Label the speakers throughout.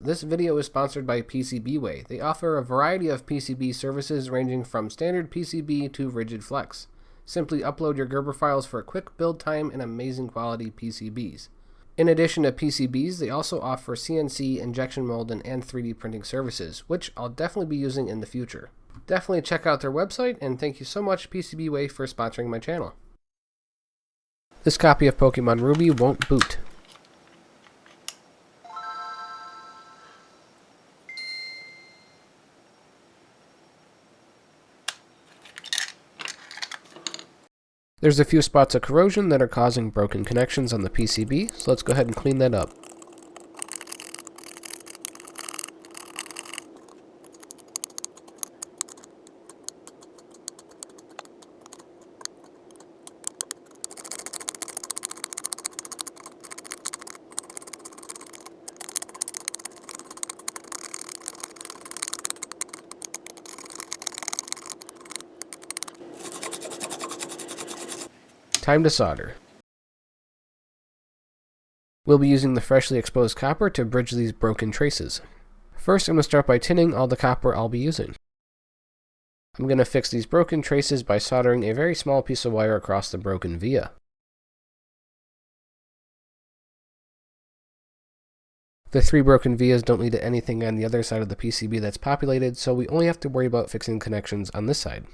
Speaker 1: This video is sponsored by PCBWay. They offer a variety of PCB services ranging from standard PCB to rigid flex. Simply upload your Gerber files for a quick build time and amazing quality PCBs. In addition to PCBs, they also offer CNC, injection molding, and 3D printing services, which I'll definitely be using in the future. Definitely check out their website, and thank you so much PCBWay for sponsoring my channel. This copy of Pokemon Ruby won't boot. There's a few spots of corrosion that are causing broken connections on the PCB, so let's go ahead and clean that up. Time to solder. We'll be using the freshly exposed copper to bridge these broken traces. First, I'm going to start by tinning all the copper I'll be using. I'm going to fix these broken traces by soldering a very small piece of wire across the broken via. The 3 broken vias don't lead to anything on the other side of the PCB that's populated, so we only have to worry about fixing connections on this side.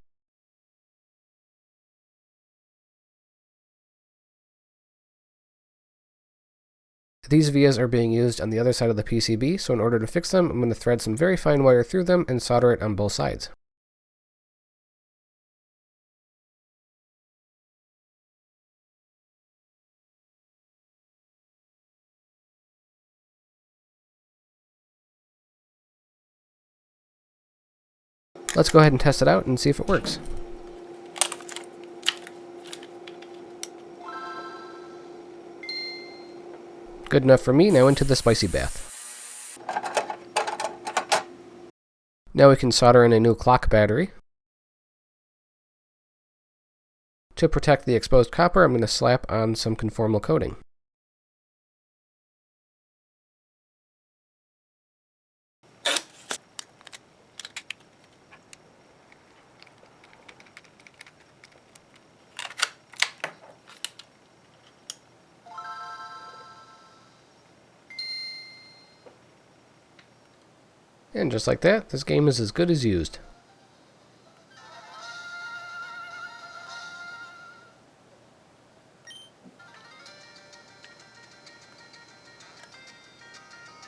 Speaker 1: These vias are being used on the other side of the PCB, so in order to fix them, I'm going to thread some very fine wire through them and solder it on both sides. Let's go ahead and test it out and see if it works. Good enough for me. Now into the spicy bath. Now we can solder in a new clock battery. To protect the exposed copper, I'm going to slap on some conformal coating. And just like that, this game is as good as used.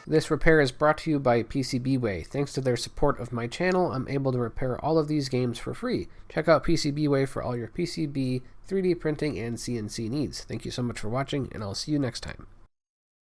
Speaker 1: This repair is brought to you by PCBWay. Thanks to their support of my channel, I'm able to repair all of these games for free. Check out PCBWay for all your PCB, 3D printing, and CNC needs. Thank you so much for watching, and I'll see you next time.